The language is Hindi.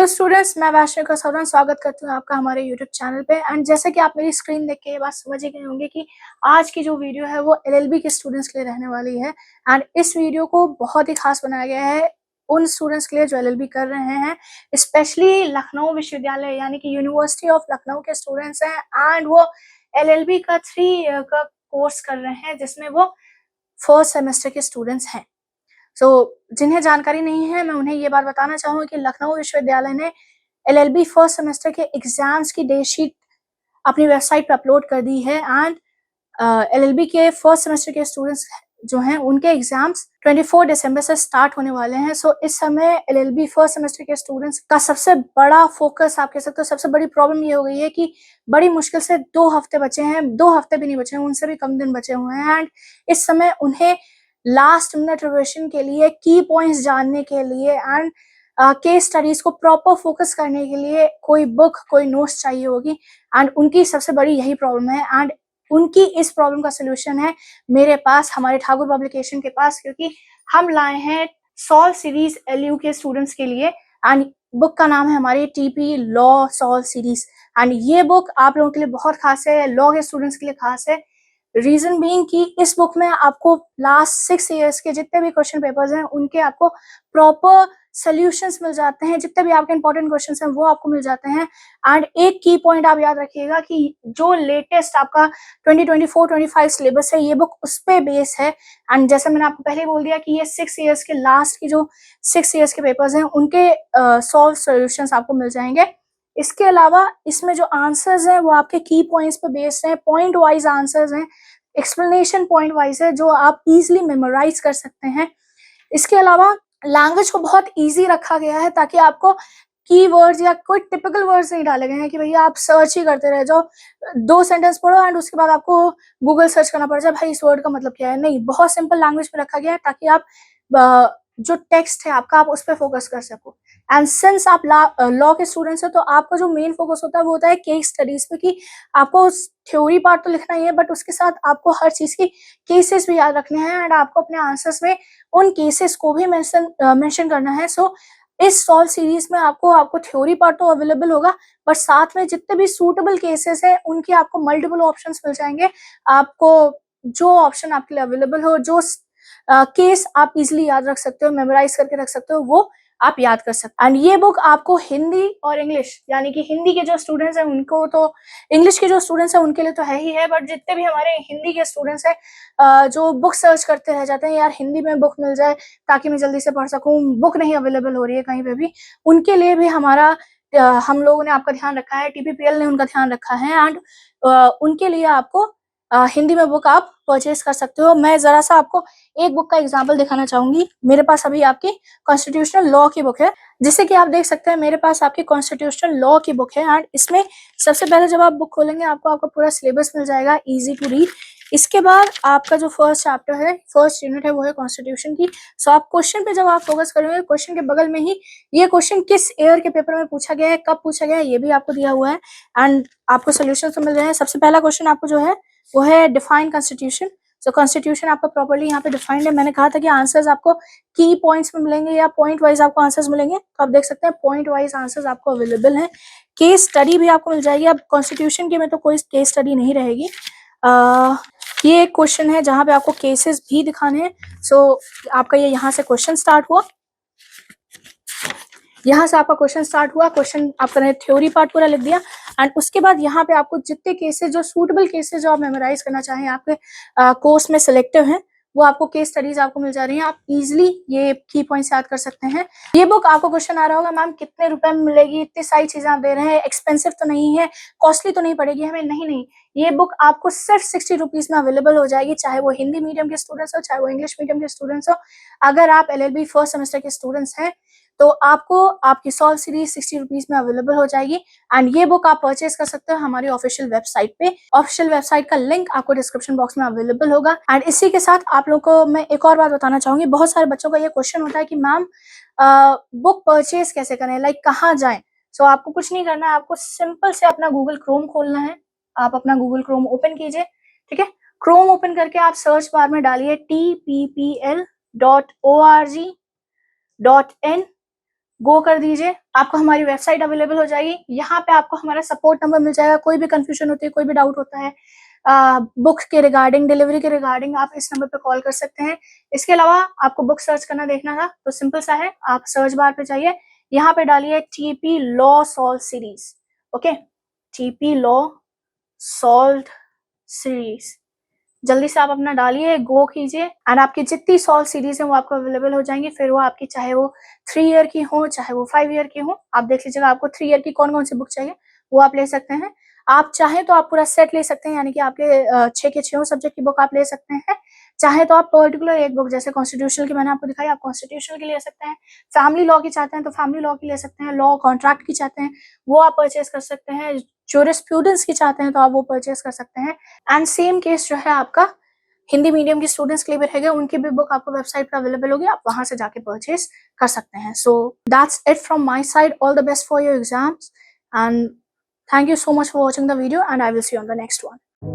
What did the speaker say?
हेलो स्टूडेंट्स, मैं वैष्णवी का स्वागत करती हूँ आपका हमारे यूट्यूब चैनल पे। एंड जैसे कि आप मेरी स्क्रीन देख के ये बात समझ ही गए होंगे कि आज की जो वीडियो है वो एलएलबी के स्टूडेंट्स के लिए रहने वाली है। एंड इस वीडियो को बहुत ही खास बनाया गया है उन स्टूडेंट्स के लिए जो एलएलबी कर रहे हैं, स्पेशली लखनऊ विश्वविद्यालय यानी कि यूनिवर्सिटी ऑफ लखनऊ के स्टूडेंट्स हैं। एंड वो एलएलबी का 3 ईयर का कोर्स कर रहे हैं जिसमें वो फर्स्ट सेमेस्टर के स्टूडेंट्स हैं। जिन्हें जानकारी नहीं है, मैं उन्हें ये बात बताना चाहूँगी कि लखनऊ विश्वविद्यालय ने एलएलबी फर्स्ट सेमेस्टर के एग्जाम्स की डेट शीट अपनी वेबसाइट पे अपलोड कर दी है। एंड एलएलबी के फर्स्ट सेमेस्टर के स्टूडेंट्स जो हैं उनके एग्जाम्स 24 दिसंबर से स्टार्ट होने वाले हैं। इस समय एलएलबी फर्स्ट सेमेस्टर के स्टूडेंट्स का सबसे बड़ा फोकस, आप कह सकते हो सबसे बड़ी प्रॉब्लम ये हो गई है कि बड़ी मुश्किल से 2 हफ्ते बचे हैं, 2 हफ्ते भी नहीं बचे हैं, उनसे भी कम दिन बचे हुए हैं। एंड इस समय उन्हें लास्ट मिनट रिविजन के लिए, की पॉइंट्स जानने के लिए एंड केस स्टडीज को प्रॉपर फोकस करने के लिए कोई बुक, कोई नोट्स चाहिए होगी। एंड उनकी सबसे बड़ी यही प्रॉब्लम है। एंड उनकी इस प्रॉब्लम का सोल्यूशन है मेरे पास, हमारे ठाकुर पब्लिकेशन के पास, क्योंकि हम लाए हैं सॉल्व सीरीज एलयू के स्टूडेंट्स के लिए। एंड बुक का नाम है हमारी TP law solve series. And ये बुक आप लोगों के लिए बहुत खास है, लॉ के स्टूडेंट्स के लिए खास है। रीजन बीइंग कि इस बुक में आपको लास्ट 6 इयर्स के जितने भी क्वेश्चन पेपर्स हैं उनके आपको प्रॉपर सॉल्यूशंस मिल जाते हैं, जितने भी आपके इंपॉर्टेंट क्वेश्चंस हैं वो आपको मिल जाते हैं। एंड एक की पॉइंट आप याद रखिएगा कि जो लेटेस्ट आपका 2024-25 सिलेबस है ये बुक उस पे बेस है। एंड जैसे मैंने आपको पहले बोल दिया कि ये 6 इयर्स के लास्ट की जो 6 इयर्स के पेपर्स हैं उनके सॉल्व सॉल्यूशंस आपको मिल जाएंगे। इसके अलावा इसमें जो आंसर्स हैं वो आपके की पॉइंट्स पे बेस्ड हैं, पॉइंट वाइज आंसर्स हैं, एक्सप्लेनेशन पॉइंट वाइज है जो आप इजीली मेमोराइज कर सकते हैं। इसके अलावा लैंग्वेज को बहुत इजी रखा गया है ताकि आपको कीवर्ड्स या कोई टिपिकल वर्ड्स नहीं डाले गए हैं कि भैया आप सर्च ही करते रह जाओ, 2 सेंटेंस पढ़ो एंड उसके बाद आपको गूगल सर्च करना पड़ जाए भाई इस वर्ड का मतलब क्या है। नहीं, बहुत सिंपल लैंग्वेज में रखा गया है ताकि आप जो टेक्स्ट है आपका आप उस पर फोकस कर सको। एंड सिंस आप लॉ के स्टूडेंट्स हो तो आपका जो मेन फोकस होता है वो होता है केस स्टडीज पे, कि आपको थ्योरी पार्ट तो लिखना ही है बट उसके साथ आपको हर चीज की केसेस भी याद रखने हैं एंड आपको अपने आंसर्स में उन केसेस को भी मेंशन करना है। इस सॉल्व सीरीज में आपको थ्योरी पार्ट तो अवेलेबल होगा बट साथ में जितने भी सूटेबल केसेस हैं उनके आपको मल्टीपल ऑप्शंस मिल जाएंगे। आपको जो ऑप्शन आपके लिए अवेलेबल हो, जो केस आप इजिली याद रख सकते हो, मेमोराइज करके रख सकते हो, वो आप याद कर सकते हैं। एंड ये बुक आपको हिंदी और इंग्लिश, यानी कि हिंदी के जो स्टूडेंट्स हैं उनको तो, इंग्लिश के जो स्टूडेंट्स हैं उनके लिए तो है ही है, बट जितने भी हमारे हिंदी के स्टूडेंट्स हैं जो बुक सर्च करते रह जाते हैं यार हिंदी में बुक मिल जाए ताकि मैं जल्दी से पढ़ सकूं, बुक नहीं अवेलेबल हो रही है कहीं पे भी, उनके लिए भी हम लोगों ने आपका ध्यान रखा है, टीपीपीएल ने उनका ध्यान रखा है। एंड उनके लिए आपको हिंदी में बुक आप परचेज कर सकते हो। मैं जरा सा आपको एक बुक का एग्जांपल दिखाना चाहूंगी। मेरे पास अभी आपकी कॉन्स्टिट्यूशनल लॉ की बुक है, जिसे कि आप देख सकते हैं मेरे पास आपकी कॉन्स्टिट्यूशनल लॉ की बुक है। एंड इसमें सबसे पहले जब आप बुक खोलेंगे आपको आपका पूरा सिलेबस मिल जाएगा, इजी टू रीड। इसके बाद आपका जो फर्स्ट चैप्टर है, फर्स्ट यूनिट है, वो है कॉन्स्टिट्यूशन की। आप क्वेश्चन पे जब आप फोकस करेंगे, क्वेश्चन के बगल में ही ये क्वेश्चन किस ईयर के पेपर में पूछा गया है, कब पूछा गया है, ये भी आपको दिया हुआ है एंड आपको सोल्यूशन तो मिल रहे हैं। सबसे पहला क्वेश्चन आपको जो है वो है डिफाइन कॉन्स्टिट्यूशन। कॉन्स्टिट्यूशन आपका प्रॉपर्ली यहाँ पे डिफाइंड है। मैंने कहा था कि आंसर्स आपको की पॉइंट्स में मिलेंगे या पॉइंट वाइज आपको आंसर्स मिलेंगे, तो आप देख सकते हैं पॉइंट वाइज आंसर्स आपको अवेलेबल हैं। केस स्टडी भी आपको मिल जाएगी। अब कॉन्स्टिट्यूशन के में तो कोई केस स्टडी नहीं रहेगी। ये एक क्वेश्चन है जहाँ पे आपको केसेस भी दिखाने हैं। आपका ये यहाँ से क्वेश्चन स्टार्ट हुआ, यहाँ से आपका क्वेश्चन स्टार्ट हुआ, क्वेश्चन आपने थ्योरी पार्ट पूरा लिख दिया एंड उसके बाद यहाँ पे आपको जितने केसेस, जो सूटेबल केसेस जो आप मेमोराइज करना चाहें आपके कोर्स में सिलेक्टिव हैं, वो आपको केस स्टडीज आपको मिल जा रही हैं। आप इजीली ये की पॉइंट्स याद कर सकते हैं। ये बुक आपको क्वेश्चन आ रहा होगा मैम कितने रुपए में मिलेगी, इतनी सारी चीजें आप दे रहे हैं, एक्सपेंसिव तो नहीं है, कॉस्टली तो नहीं पड़ेगी हमें? नहीं, ये बुक आपको सिर्फ 60 रुपीज में अवेलेबल हो जाएगी, चाहे वो हिंदी मीडियम के स्टूडेंट्स हो, चाहे वो इंग्लिश मीडियम के स्टूडेंट्स हो। अगर आप एलएलबी फर्स्ट सेमेस्टर के स्टूडेंट्स हैं तो आपको आपकी सॉल्व सीरीज 60 रुपीज में अवेलेबल हो जाएगी। एंड ये बुक आप परचेज कर सकते हो हमारी ऑफिशियल वेबसाइट पे। ऑफिशियल वेबसाइट का लिंक आपको डिस्क्रिप्शन बॉक्स में अवेलेबल होगा। एंड इसी के साथ आप लोगों को मैं एक और बात बताना चाहूंगी। बहुत सारे बच्चों का ये क्वेश्चन होता है कि मैम बुक परचेज कैसे करें, लाइक कहाँ जाएं? आपको कुछ नहीं करना है, आपको सिंपल से अपना गूगल क्रोम खोलना है। आप अपना गूगल क्रोम ओपन कीजिए, ठीक है। क्रोम ओपन करके आप सर्च बार में डालिए tppl.org.in गो कर दीजिए, आपको हमारी वेबसाइट अवेलेबल हो जाएगी। यहाँ पे आपको हमारा सपोर्ट नंबर मिल जाएगा। कोई भी कंफ्यूजन होती है, कोई भी डाउट होता है बुक के रिगार्डिंग, डिलीवरी के रिगार्डिंग, आप इस नंबर पे कॉल कर सकते हैं। इसके अलावा आपको बुक सर्च करना देखना था तो सिंपल सा है, आप सर्च बार पे जाइए, यहाँ पे डालिए TP law solve series. Okay, TP law solve series, जल्दी से आप अपना डालिए, गो कीजिए एंड आपकी जितनी सॉल्व सीरीज है वो आपको अवेलेबल हो जाएंगी। फिर वो आपकी चाहे वो 3 ईयर की हो, चाहे वो 5 ईयर की हो, आप देख लीजिएगा आपको 3 ईयर की कौन कौन सी बुक चाहिए वो आप ले सकते हैं। आप चाहें तो आप पूरा सेट ले सकते हैं, यानी कि आपके 6 के 6 सब्जेक्ट की बुक आप ले सकते हैं। चाहे तो आप पर्टिकुलर एक बुक, जैसे कॉन्स्टिट्यूशनल की मैंने आपको दिखाई, आप कॉन्स्टिट्यूशनल की ले सकते हैं। फैमिली लॉ की चाहते हैं तो फैमिली लॉ की ले सकते हैं। लॉ कॉन्ट्रैक्ट की चाहते हैं वो आप परचेज कर सकते हैं। ज्यूरिस्प्रूडेंस की चाहते हैं तो आप वो परचेज कर सकते हैं। एंड सेम केस जो है आपका हिंदी मीडियम की स्टूडेंट्स के लिए भी रहेगा, उनकी भी बुक आपको वेबसाइट पर अवेलेबल होगी, आप वहां से जाके परचेज कर सकते हैं। So that's it from my side, all the best for your exams and thank you so much for watching the video and I will see you on the next one.